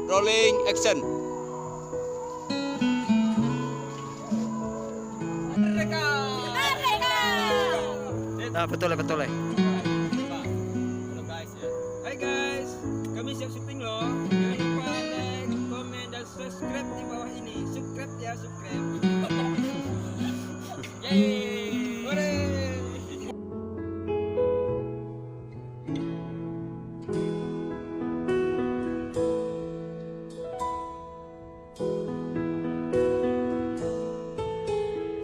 Rolling action. Nah, betul ya. Halo guys ya. Hai guys, kami siap syuting loh. Jangan lupa like, komen dan subscribe di bawah ini. Subscribe ya, subscribe. Yeay. Hore.